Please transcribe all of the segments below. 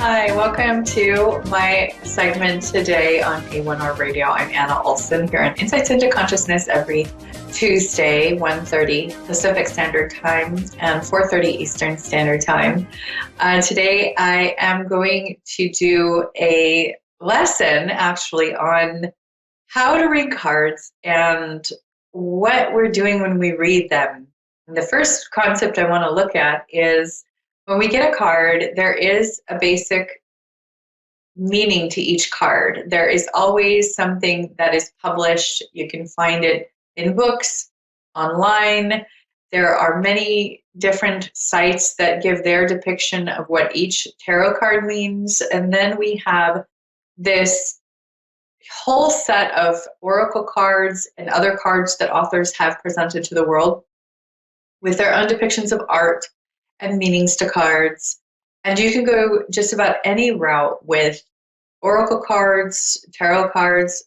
Hi, welcome to my segment today on A1R Radio. I'm Anna Olsen here on Insights into Consciousness every Tuesday, 1:30 Pacific Standard Time and 4:30 Eastern Standard Time. Today I am going to do a lesson actually on how to read cards and what we're doing when we read them. And the first concept I want to look at is when we get a card, there is a basic meaning to each card. There is always something that is published. You can find it in books, online. There are many different sites that give their depiction of what each tarot card means. And then we have this whole set of oracle cards and other cards that authors have presented to the world with their own depictions of art and meanings to cards. And you can go just about any route with oracle cards, tarot cards.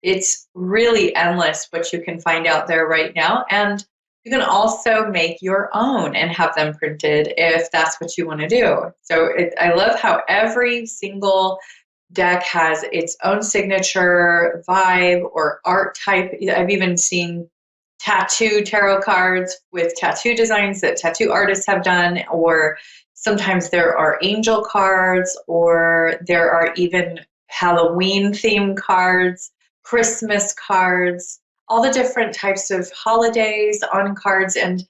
It's really endless what you can find out there right now. And you can also make your own and have them printed if that's what you want to do. So I love how every single deck has its own signature vibe or art type. I've even seen tattoo tarot cards with tattoo designs that tattoo artists have done, or sometimes there are angel cards, or there are even Halloween themed cards, Christmas cards, all the different types of holidays on cards. And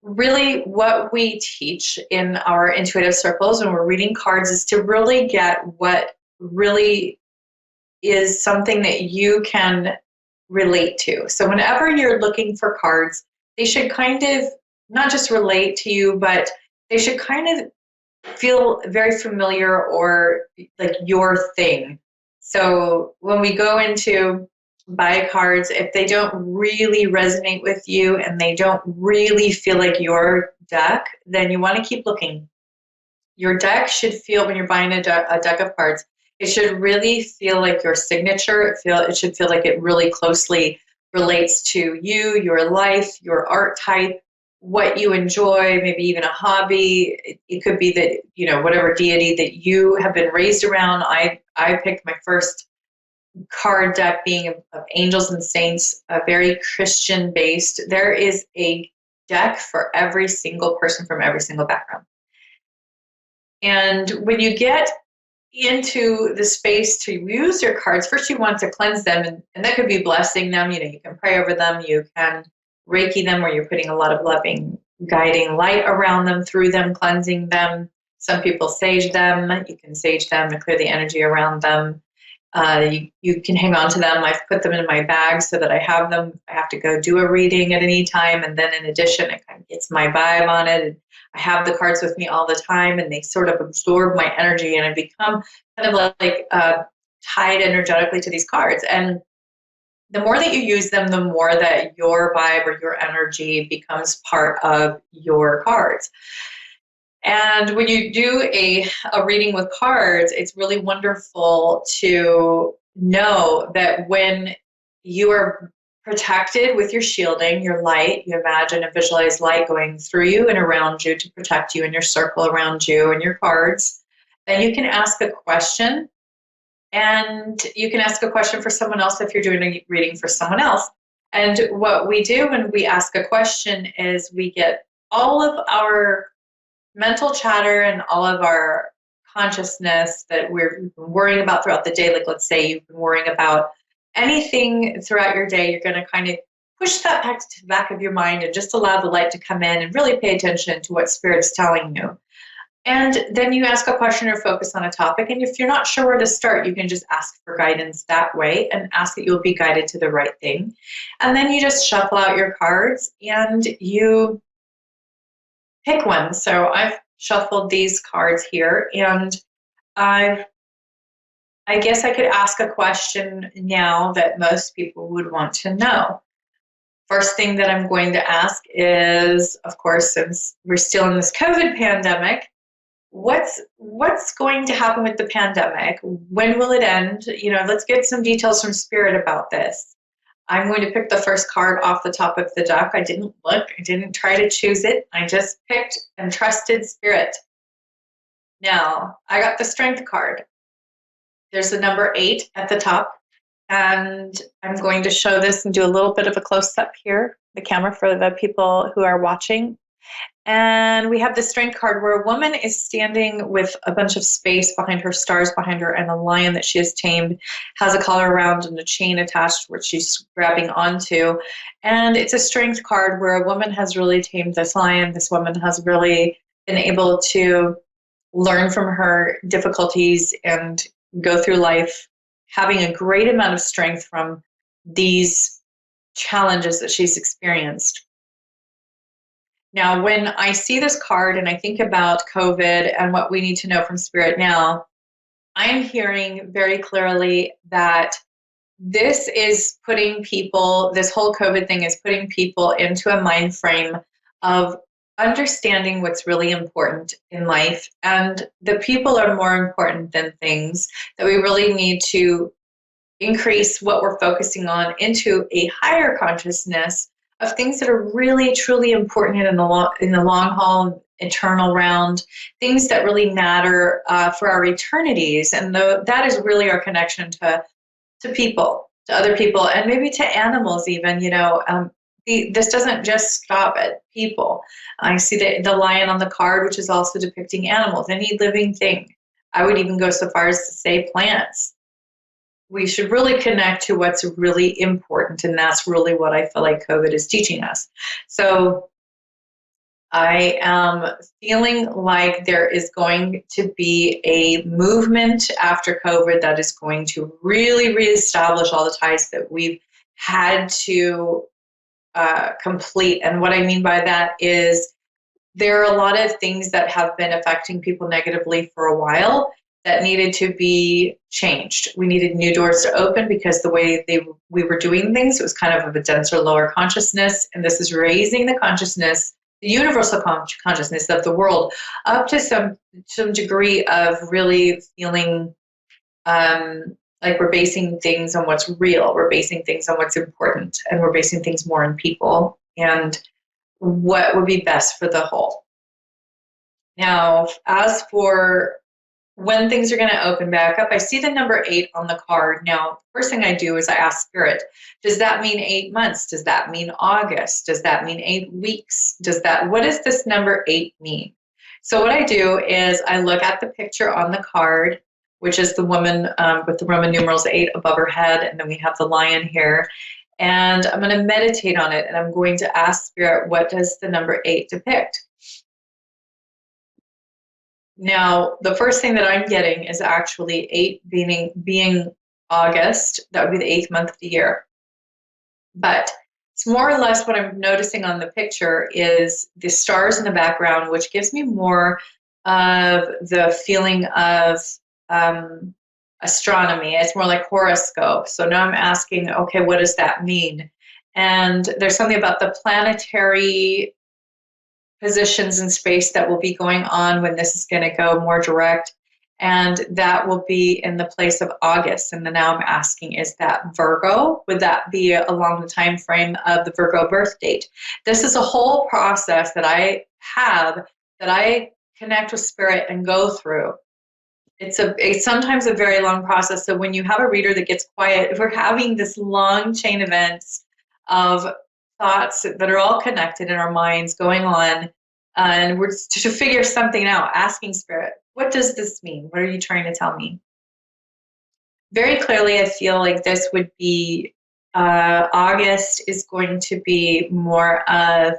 really what we teach in our intuitive circles when we're reading cards is to really get what really is something that you can relate to. So whenever you're looking for cards, they should kind of not just relate to you, but they should kind of feel very familiar or like your thing. So when we go into buy cards, if they don't really resonate with you and they don't really feel like your deck, then you want to keep looking. Your deck should feel, when you're buying a deck of cards, it should really feel like your signature. It should feel like it really closely relates to you, your life, your art type, what you enjoy, maybe even a hobby. It could be that, whatever deity that you have been raised around. I picked my first card deck being of angels and saints, very Christian based. There is a deck for every single person from every single background. And when you get into the space to use your cards, first you want to cleanse them, and that could be blessing them. You can pray over them, you can Reiki them, where you're putting a lot of loving, guiding light around them, through them, cleansing them. Some people sage them. You can sage them and clear the energy around them. You can hang on to them. I've put them in my bag so that I have them. I have to go do a reading at any time, and then in addition, it kind of gets my vibe on it. And I have the cards with me all the time, and they sort of absorb my energy, and I become kind of like tied energetically to these cards. And the more that you use them, the more that your vibe or your energy becomes part of your cards. And when you do a reading with cards, it's really wonderful to know that when you are protected with your shielding, your light, you imagine and visualize light going through you and around you to protect you and your circle around you and your cards, then you can ask a question. And you can ask a question for someone else if you're doing a reading for someone else. And what we do when we ask a question is we get all of our mental chatter and all of our consciousness that we're worrying about throughout the day. Like, let's say you've been worrying about anything throughout your day, you're going to kind of push that back to the back of your mind and just allow the light to come in and really pay attention to what Spirit's telling you. And then you ask a question or focus on a topic. And if you're not sure where to start, you can just ask for guidance that way and ask that you'll be guided to the right thing. And then you just shuffle out your cards and you pick one. So I've shuffled these cards here, and I guess I could ask a question now that most people would want to know. First thing that I'm going to ask is, of course, since we're still in this COVID pandemic, what's going to happen with the pandemic? When will it end? Let's get some details from Spirit about this. I'm going to pick the first card off the top of the deck. I didn't look. I didn't try to choose it. I just picked and trusted Spirit. Now, I got the Strength card. There's the number 8 at the top. And I'm going to show this and do a little bit of a close-up here, the camera for the people who are watching. And we have the Strength card where a woman is standing with a bunch of space behind her, stars behind her, and a lion that she has tamed, has a collar around and a chain attached which she's grabbing onto. And it's a Strength card where a woman has really tamed this lion. This woman has really been able to learn from her difficulties and go through life having a great amount of strength from these challenges that she's experienced. Now, when I see this card and I think about COVID and what we need to know from Spirit now, I'm hearing very clearly that this is putting people, this whole COVID thing is putting people into a mind frame of understanding what's really important in life. And the people are more important than things, that we really need to increase what we're focusing on into a higher consciousness of things that are really truly important in the long haul, eternal round, things that really matter for our eternities. And that is really our connection to people, to other people, and maybe to animals even. This doesn't just stop at people. I see the lion on the card, which is also depicting animals, any living thing. I would even go so far as to say plants. We should really connect to what's really important, and that's really what I feel like COVID is teaching us. So I am feeling like there is going to be a movement after COVID that is going to really reestablish all the ties that we've had to complete. And what I mean by that is there are a lot of things that have been affecting people negatively for a while that needed to be changed. We needed new doors to open because the way we were doing things, it was kind of a denser, lower consciousness. And this is raising the consciousness, the universal consciousness of the world up to some degree of really feeling like we're basing things on what's real. We're basing things on what's important, and we're basing things more on people and what would be best for the whole. Now, as for when things are going to open back up, I see the number 8 on the card. Now, first thing I do is I ask Spirit, does that mean 8 months? Does that mean August? Does that mean 8 weeks? What does this number 8 mean? So what I do is I look at the picture on the card, which is the woman with the Roman numerals 8 above her head, and then we have the lion here. And I'm going to meditate on it, and I'm going to ask Spirit, what does the number 8 depict? Now, the first thing that I'm getting is actually 8 being August. That would be the 8th month of the year. But it's more or less what I'm noticing on the picture is the stars in the background, which gives me more of the feeling of astronomy. It's more like horoscope. So now I'm asking, okay, what does that mean? And there's something about the planetary positions in space that will be going on when this is going to go more direct, and that will be in the place of August. And then now I'm asking, is that Virgo? Would that be along the time frame of the Virgo birth date? This is a whole process that I have, that I connect with Spirit and go through. It's sometimes a very long process. So when you have a reader that gets quiet, we're having this long chain events of thoughts that are all connected in our minds going on, and we're to figure something out, asking Spirit, what does this mean? What are you trying to tell me? Very clearly, I feel like this would be August is going to be more of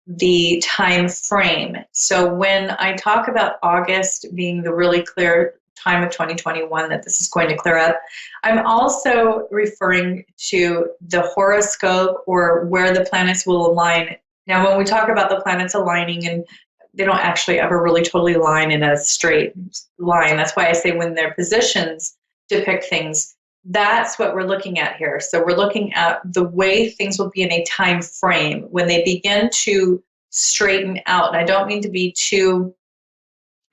the time frame. So when I talk about August being the really clear time of 2021 that this is going to clear up, I'm also referring to the horoscope, or where the planets will align. Now, when we talk about the planets aligning, and they don't actually ever really totally align in a straight line. That's why I say when their positions depict things, that's what we're looking at here. So we're looking at the way things will be in a time frame when they begin to straighten out. And I don't mean to be too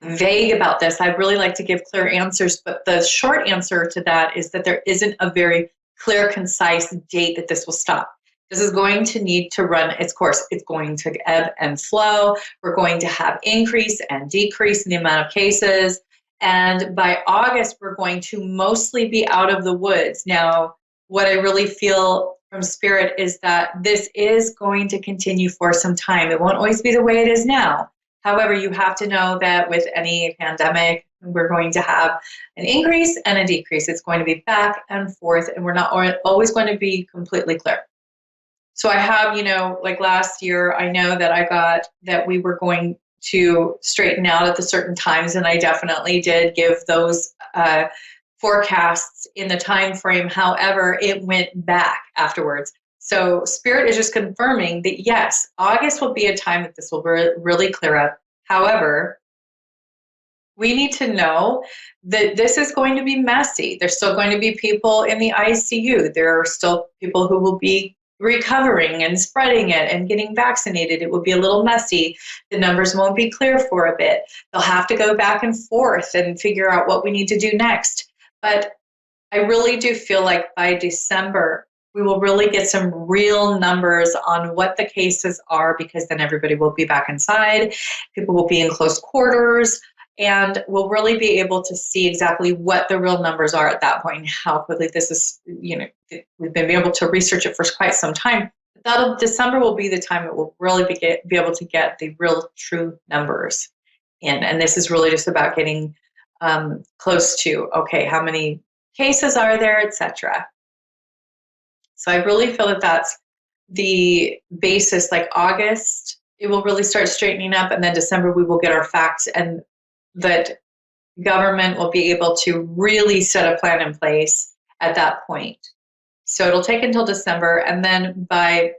vague about this. I'd really like to give clear answers, but the short answer to that is that there isn't a very clear, concise date that this will stop. This is going to need to run its course. It's going to ebb and flow. We're going to have increase and decrease in the amount of cases. And by August, we're going to mostly be out of the woods. Now, what I really feel from Spirit is that this is going to continue for some time. It won't always be the way it is now. However, you have to know that with any pandemic, we're going to have an increase and a decrease. It's going to be back and forth, and we're not always going to be completely clear. So I have, like last year, I know that I got that we were going to straighten out at the certain times, and I definitely did give those forecasts in the time frame. However, it went back afterwards. So Spirit is just confirming that yes, August will be a time that this will really clear up. However, we need to know that this is going to be messy. There's still going to be people in the ICU. There are still people who will be recovering and spreading it and getting vaccinated. It will be a little messy. The numbers won't be clear for a bit. They'll have to go back and forth and figure out what we need to do next. But I really do feel like by December, we will really get some real numbers on what the cases are, because then everybody will be back inside. People will be in close quarters, and we'll really be able to see exactly what the real numbers are at that point, how quickly this is, we've been able to research it for quite some time. December will be the time that we'll really be able to get the real true numbers in. And this is really just about getting close to, okay, how many cases are there, etc. So I really feel that that's the basis. Like August, it will really start straightening up, and then December we will get our facts, and that government will be able to really set a plan in place at that point. So it'll take until December, and then by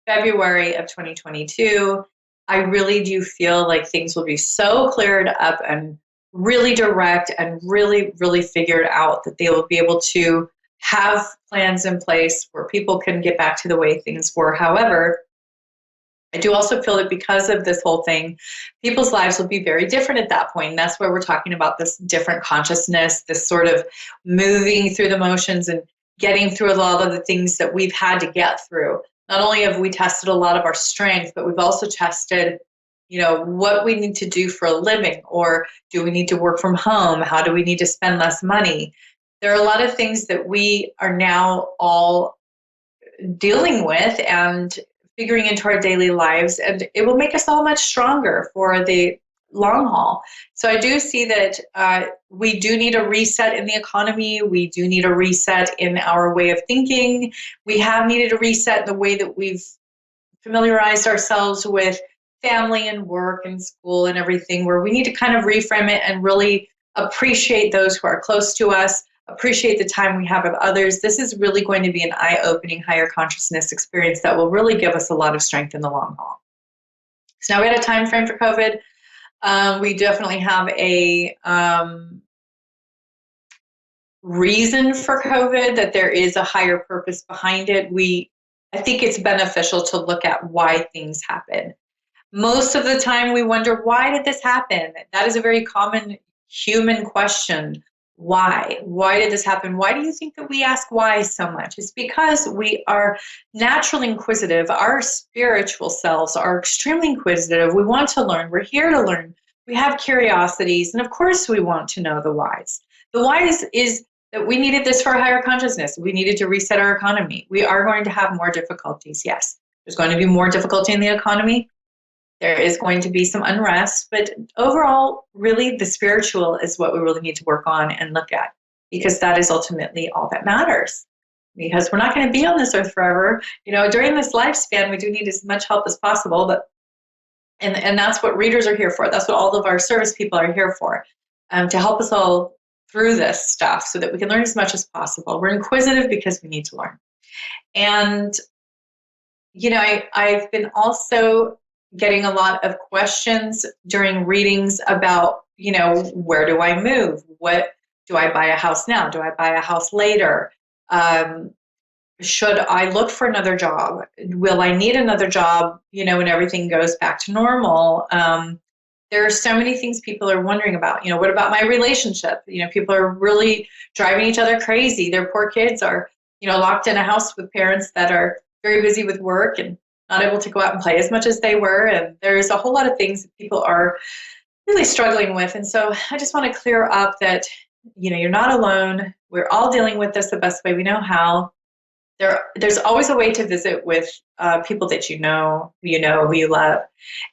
February of 2022, I really do feel like things will be so cleared up and really direct and really, really figured out that they will be able to have plans in place where people can get back to the way things were. However, I do also feel that because of this whole thing, people's lives will be very different at that point. And that's where we're talking about this different consciousness, this sort of moving through the motions and getting through a lot of the things that we've had to get through. Not only have we tested a lot of our strength, but we've also tested, what we need to do for a living, or do we need to work from home? How do we need to spend less money? There are a lot of things that we are now all dealing with and figuring into our daily lives, and it will make us all much stronger for the long haul. So I do see that we do need a reset in the economy. We do need a reset in our way of thinking. We have needed a reset in the way that we've familiarized ourselves with family and work and school and everything, where we need to kind of reframe it and really appreciate those who are close to us, appreciate the time we have with others. This is really going to be an eye-opening, higher consciousness experience that will really give us a lot of strength in the long haul. So now we had a time frame for COVID. We definitely have a reason for COVID, that there is a higher purpose behind it. I think it's beneficial to look at why things happen. Most of the time we wonder, why did this happen? That is a very common human question. Why? Why did this happen? Why do you think that we ask why so much? It's because we are naturally inquisitive. Our spiritual selves are extremely inquisitive. We want to learn. We're here to learn. We have curiosities. And of course, we want to know the whys. The whys is that we needed this for a higher consciousness. We needed to reset our economy. We are going to have more difficulties. Yes, there's going to be more difficulty in the economy. There is going to be some unrest, but overall, really the spiritual is what we really need to work on and look at, because that is ultimately all that matters. Because we're not going to be on this earth forever. During this lifespan, we do need as much help as possible, and that's what readers are here for. That's what all of our service people are here for, to help us all through this stuff so that we can learn as much as possible. We're inquisitive because we need to learn. And, I've been also getting a lot of questions during readings about, where do I move? What do I buy a house now? Do I buy a house later? Should I look for another job? Will I need another job, when everything goes back to normal? There are so many things people are wondering about. What about my relationship? People are really driving each other crazy. Their poor kids are, locked in a house with parents that are very busy with work and not able to go out and play as much as they were. And there's a whole lot of things that people are really struggling with. And so I just want to clear up that, you're not alone. We're all dealing with this the best way we know how. There's always a way to visit with people that who you love.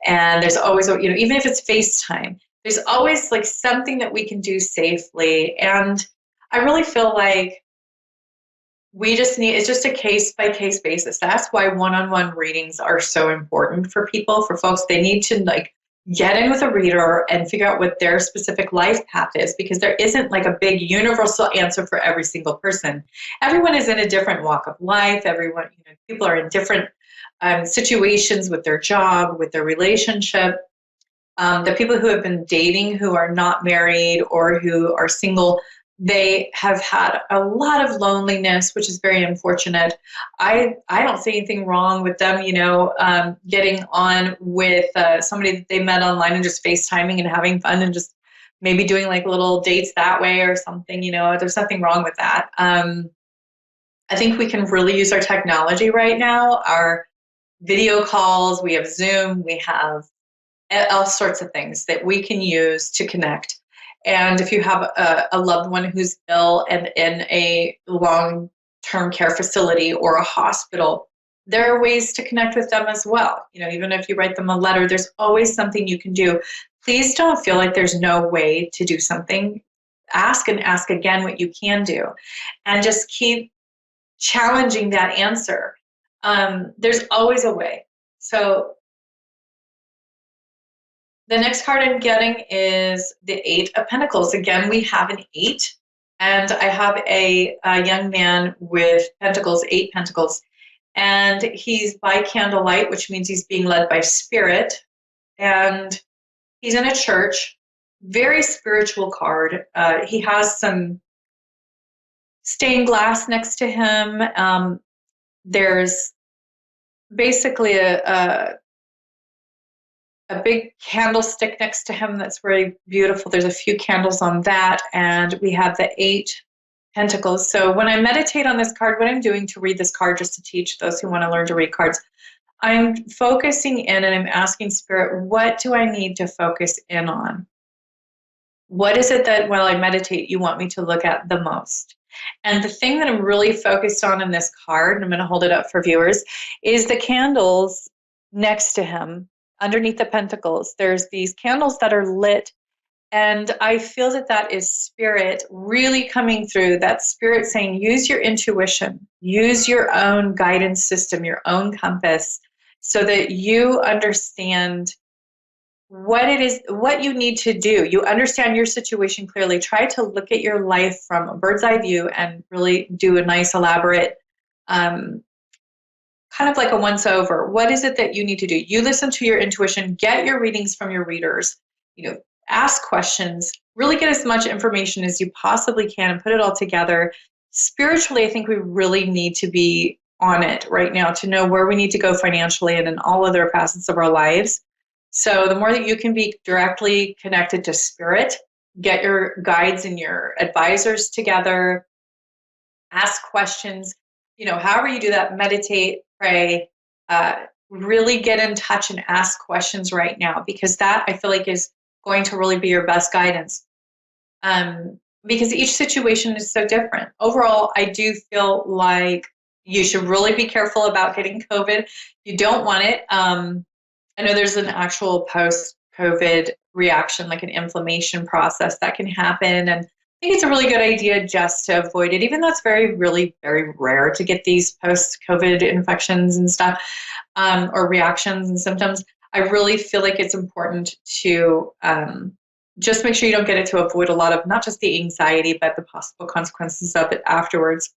And there's always, even if it's FaceTime, there's always like something that we can do safely. And I really feel like it's just a case by case basis. That's why one-on-one readings are so important for people, for folks. They need to like get in with a reader and figure out what their specific life path is, because there isn't like a big universal answer for every single person. Everyone is in a different walk of life. Everyone, people are in different situations with their job, with their relationship. The people who have been dating, who are not married or who are single, they have had a lot of loneliness, which is very unfortunate. I don't see anything wrong with them, getting on with somebody that they met online and just FaceTiming and having fun and just maybe doing like little dates that way or something. There's nothing wrong with that. I think we can really use our technology right now, our video calls. We have Zoom, we have all sorts of things that we can use to connect. And if you have a loved one who's ill and in a long-term care facility or a hospital, there are ways to connect with them as well. Even if you write them a letter, there's always something you can do. Please don't feel like there's no way to do something. Ask and ask again what you can do, and just keep challenging that answer. There's always a way. So the next card I'm getting is the Eight of Pentacles. Again, we have an 8, and I have a young man with Pentacles, 8 Pentacles, and he's by candlelight, which means he's being led by Spirit, and he's in a church. Very spiritual card. He has some stained glass next to him. There's basically a big candlestick next to him that's very beautiful. There's a few candles on that, and we have the 8 Pentacles. So when I meditate on this card, what I'm doing to read this card, just to teach those who want to learn to read cards, I'm focusing in and I'm asking Spirit, what do I need to focus in on? What is it that while I meditate you want me to look at the most? And the thing that I'm really focused on in this card, and I'm going to hold it up for viewers, is the candles next to him. Underneath the Pentacles, there's these candles that are lit, and I feel that is Spirit really coming through. That Spirit saying, use your intuition, use your own guidance system, your own compass, so that you understand what it is, what you need to do. You understand your situation clearly. Try to look at your life from a bird's eye view and really do a nice, elaborate kind of like a once over. What is it that you need to do? You listen to your intuition, get your readings from your readers, ask questions, really get as much information as you possibly can and put it all together. Spiritually, I think we really need to be on it right now to know where we need to go financially and in all other facets of our lives. So the more that you can be directly connected to Spirit, get your guides and your advisors together, ask questions, however you do that, meditate, pray, really get in touch and ask questions right now, because that I feel like is going to really be your best guidance. Because each situation is so different. Overall, I do feel like you should really be careful about getting COVID. You don't want it. I know there's an actual post-COVID reaction, like an inflammation process that can happen. And I think it's a really good idea just to avoid it, even though it's really, very rare to get these post-COVID infections and stuff, or reactions and symptoms. I really feel like it's important to just make sure you don't get it, to avoid a lot of not just the anxiety, but the possible consequences of it afterwards.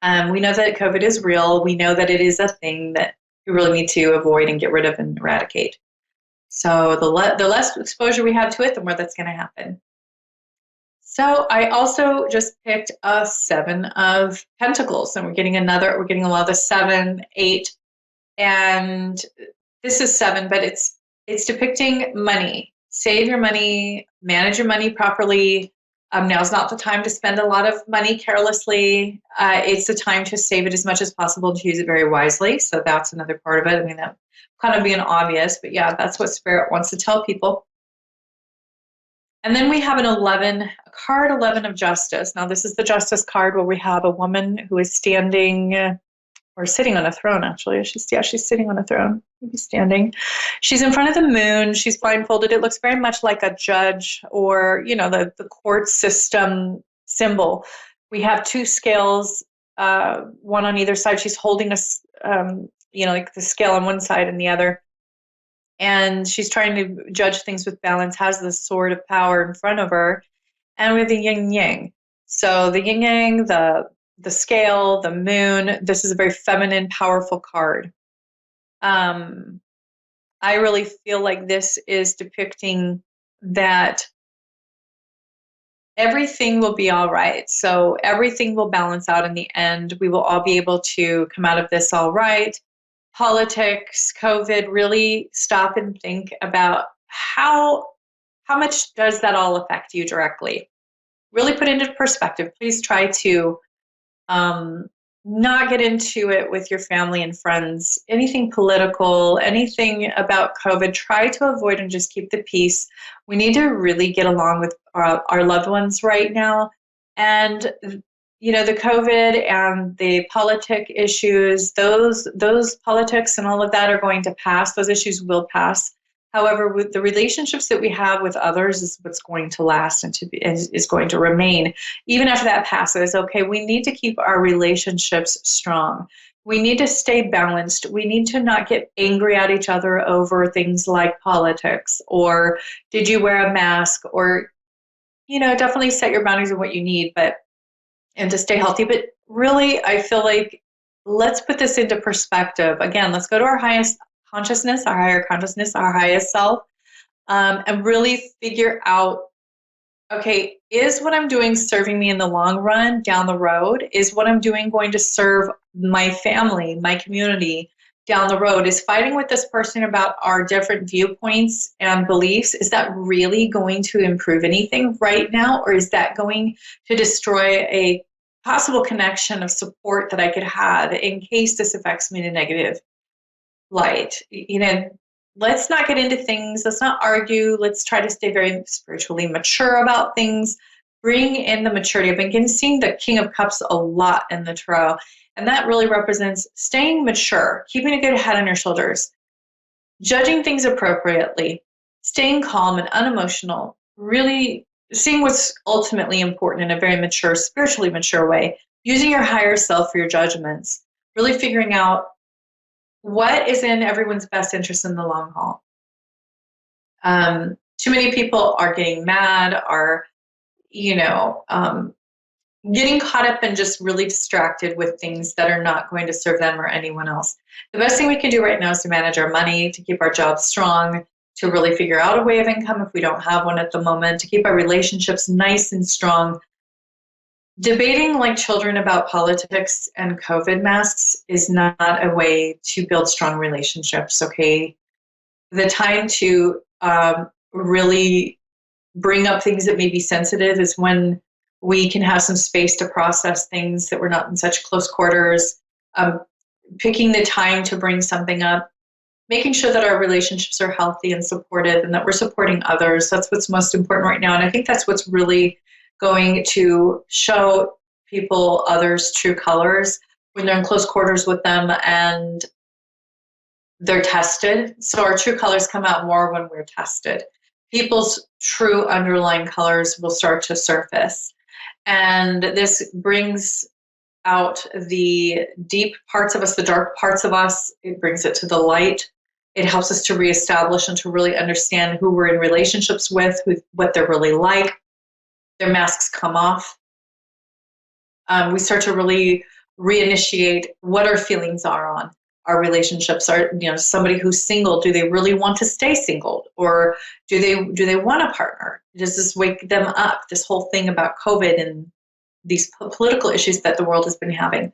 We know that COVID is real. We know that it is a thing that we really need to avoid and get rid of and eradicate. So the less exposure we have to it, the more that's going to happen. So I also just picked a 7 of Pentacles, and we're getting a lot of the 7, 8, and this is 7, but it's depicting money. Save your money, manage your money properly, Now's not the time to spend a lot of money carelessly. It's the time to save it as much as possible, to use it very wisely. So that's another part of it. I mean, that kind of being obvious, but yeah, that's what Spirit wants to tell people. And then we have an 11, card 11 of Justice. Now, this is the Justice card where we have a woman who is standing or sitting on a throne, actually. She's sitting on a throne, maybe standing. She's in front of the moon. She's blindfolded. It looks very much like a judge, or, the court system symbol. We have two scales, one on either side. She's holding like the scale on one side and the other. And she's trying to judge things with balance, has the sword of power in front of her, and we have the yin yang. So the yin yang, the scale, the moon, this is a very feminine, powerful card. I really feel like this is depicting that everything will be all right. So everything will balance out in the end. We will all be able to come out of this all right. Politics, COVID, really stop and think about how much does that all affect you directly. Really put into perspective. Please try to not get into it with your family and friends. Anything political, anything about COVID, try to avoid and just keep the peace. We need to really get along with our loved ones right now. And the COVID and the politic issues, those politics and all of that are going to pass. Those issues will pass. However, with the relationships that we have with others is what's going to last and is going to remain. Even after that passes, okay, we need to keep our relationships strong. We need to stay balanced. We need to not get angry at each other over things like politics, or did you wear a mask, or, definitely set your boundaries of what you need, and to stay healthy. But really, I feel like let's put this into perspective. Again, let's go to our highest consciousness, our higher consciousness, our highest self, and really figure out, okay, is what I'm doing serving me in the long run down the road? Is what I'm doing going to serve my family, my community down the road? Is fighting with this person about our different viewpoints and beliefs, is that really going to improve anything right now? Or is that going to destroy a possible connection of support that I could have in case this affects me in a negative light? Let's not get into things. Let's not argue. Let's try to stay very spiritually mature about things. Bring in the maturity. I've been seeing the King of Cups a lot in the tarot, and that really represents staying mature, keeping a good head on your shoulders, judging things appropriately, staying calm and unemotional, really seeing what's ultimately important in a very mature, spiritually mature way, using your higher self for your judgments, really figuring out what is in everyone's best interest in the long haul. Too many people are getting mad, are, getting caught up and just really distracted with things that are not going to serve them or anyone else. The best thing we can do right now is to manage our money, to keep our jobs strong, to really figure out a way of income if we don't have one at the moment, to keep our relationships nice and strong. Debating like children about politics and COVID masks is not a way to build strong relationships, okay? The time to really bring up things that may be sensitive is when we can have some space to process things that we're not in such close quarters. Picking the time to bring something up, making sure that our relationships are healthy and supportive and that we're supporting others. That's what's most important right now. And I think that's what's really going to show people others' true colors when they're in close quarters with them and they're tested. So our true colors come out more when we're tested. People's true underlying colors will start to surface. And this brings out the deep parts of us, the dark parts of us. It brings it to the light. It helps us to reestablish and to really understand who we're in relationships with, what they're really like. Their masks come off. We start to really reinitiate what our feelings are on our relationships. Are, somebody who's single, do they really want to stay single, or do they want a partner? Does this wake them up? This whole thing about COVID and these political issues that the world has been having.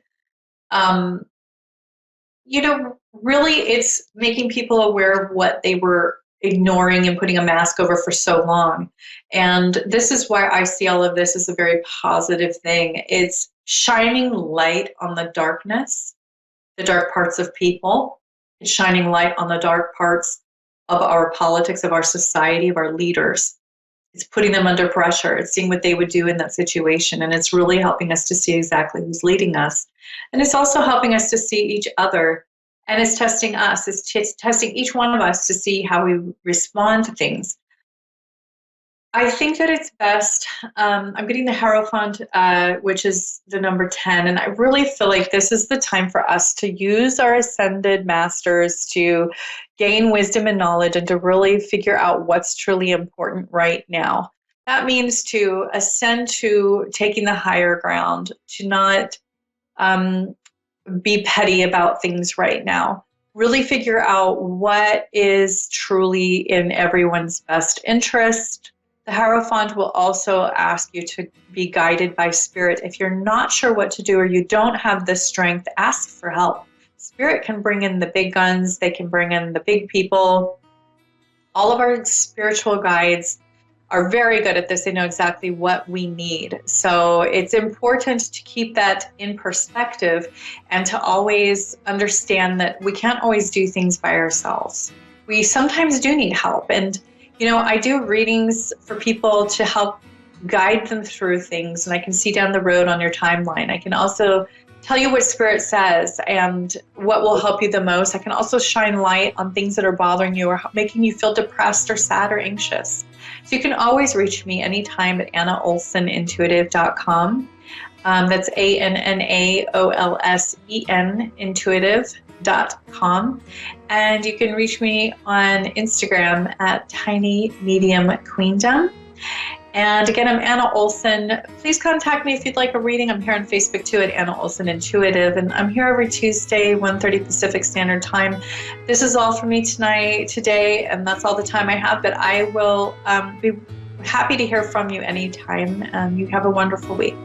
Really, it's making people aware of what they were ignoring and putting a mask over for so long. And this is why I see all of this as a very positive thing. It's shining light on the darkness, the dark parts of people. It's shining light on the dark parts of our politics, of our society, of our leaders. It's putting them under pressure. It's seeing what they would do in that situation. And it's really helping us to see exactly who's leading us. And it's also helping us to see each other. And it's testing us. It's testing each one of us to see how we respond to things. I think that it's best. I'm getting the Hierophant, which is the number 10. And I really feel like this is the time for us to use our ascended masters to gain wisdom and knowledge and to really figure out what's truly important right now. That means to ascend to taking the higher ground, to not be petty about things right now. Really figure out what is truly in everyone's best interest. The Hierophant will also ask you to be guided by Spirit. If you're not sure what to do or you don't have the strength, ask for help. Spirit can bring in the big guns. They can bring in the big people. All of our spiritual guides are very good at this. They know exactly what we need. So it's important to keep that in perspective and to always understand that we can't always do things by ourselves. We sometimes do need help. And I do readings for people to help guide them through things, and I can see down the road on your timeline. I can also tell you what Spirit says and what will help you the most. I can also shine light on things that are bothering you or making you feel depressed or sad or anxious. So you can always reach me anytime at AnnaOlsenIntuitive.com. That's ANNAOLSEN intuitive.com. And you can reach me on Instagram at Tiny Medium Queendom. And again, I'm Anna Olsen. Please contact me if you'd like a reading. I'm here on Facebook too at Anna Olsen Intuitive. And I'm here every Tuesday, 1:30 Pacific Standard Time. This is all for me today, and that's all the time I have. But I will be happy to hear from you anytime. You have a wonderful week.